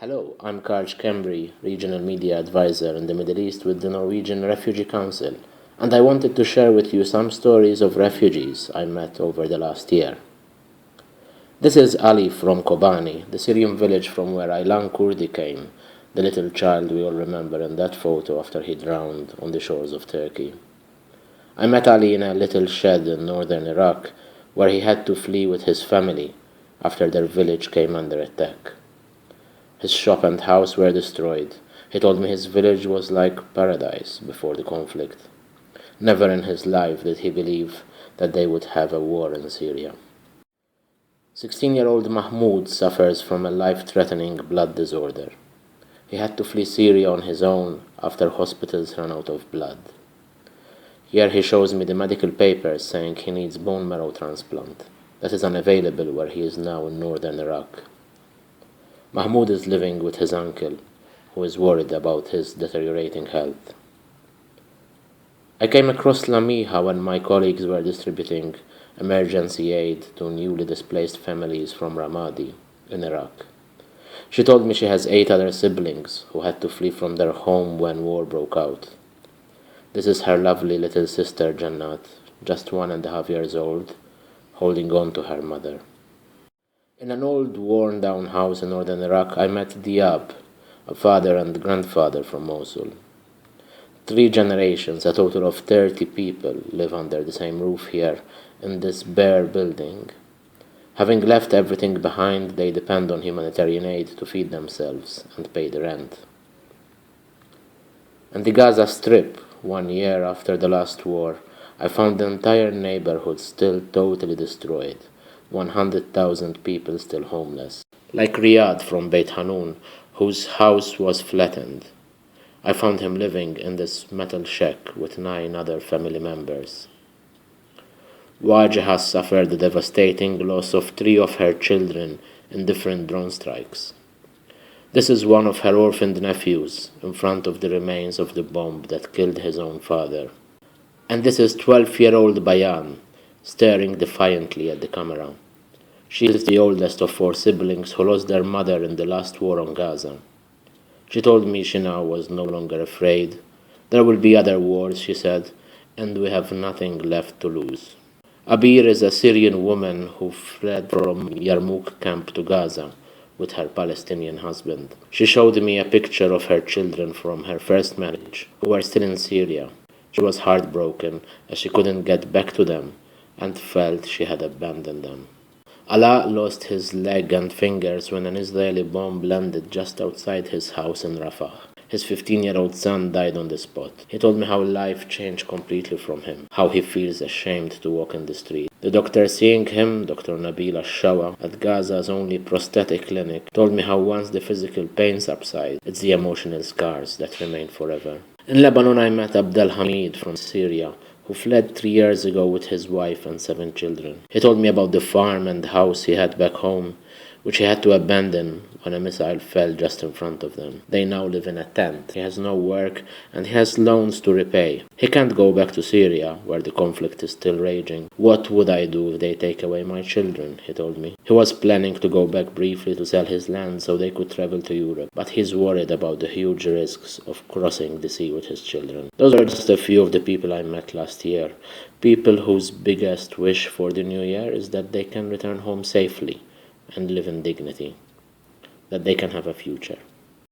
Hello, I'm Karj Kembri, Regional Media Advisor in the Middle East with the Norwegian Refugee Council, and I wanted to share with you some stories of refugees I met over the last year. This is Ali from Kobani, the Syrian village from where Aylan Kurdi came, the little child we all remember in that photo after he drowned on the shores of Turkey. I met Ali in a little shed in northern Iraq, where he had to flee with his family after their village came under attack. His shop and house were destroyed. He told me his village was like paradise before the conflict. Never in his life did he believe that they would have a war in Syria. 16-year-old Mahmoud suffers from a life-threatening blood disorder. He had to flee Syria on his own after hospitals ran out of blood. Here he shows me the medical papers saying he needs bone marrow transplant. That is unavailable where he is now in northern Iraq. Mahmoud is living with his uncle, who is worried about his deteriorating health. I came across Lamiha when my colleagues were distributing emergency aid to newly displaced families from Ramadi in Iraq. She told me she has 8 other siblings who had to flee from their home when war broke out. This is her lovely little sister Jannat, just 1.5 years old, holding on to her mother. In an old, worn-down house in northern Iraq, I met Diab, a father and grandfather from Mosul. 3 generations, a total of 30 people, live under the same roof here in this bare building. Having left everything behind, they depend on humanitarian aid to feed themselves and pay the rent. In the Gaza Strip, 1 year after the last war, I found the entire neighborhood still totally destroyed. 100,000 people still homeless. Like Riyadh from Beit Hanun, whose house was flattened. I found him living in this metal shack with 9 other family members. Wajaha suffered the devastating loss of 3 of her children in different drone strikes. This is one of her orphaned nephews in front of the remains of the bomb that killed his own father. And this is 12-year-old Bayan, staring defiantly at the camera. She is the oldest of 4 siblings who lost their mother in the last war on Gaza. She told me she now was no longer afraid. There will be other wars, she said, and we have nothing left to lose. Abir is a Syrian woman who fled from Yarmouk camp to Gaza with her Palestinian husband. She showed me a picture of her children from her first marriage, who were still in Syria. She was heartbroken as she couldn't get back to them and felt she had abandoned them. Alaa lost his leg and fingers when an Israeli bomb landed just outside his house in Rafah. His 15-year-old son died on the spot. He told me how life changed completely from him, how he feels ashamed to walk in the street. The doctor seeing him, Dr. Nabil Al-Shawa, at Gaza's only prosthetic clinic, told me how once the physical pain subsides, it's the emotional scars that remain forever. In Lebanon, I met Abdel Hamid from Syria, who fled 3 years ago with his wife and 7 children. He told me about the farm and house he had back home, which he had to abandon when a missile fell just in front of them. They now live in a tent. He has no work and he has loans to repay. He can't go back to Syria, where the conflict is still raging. What would I do if they take away my children, he told me. He was planning to go back briefly to sell his land so they could travel to Europe, but he's worried about the huge risks of crossing the sea with his children. Those are just a few of the people I met last year. People whose biggest wish for the new year is that they can return home safely and live in dignity, that they can have a future.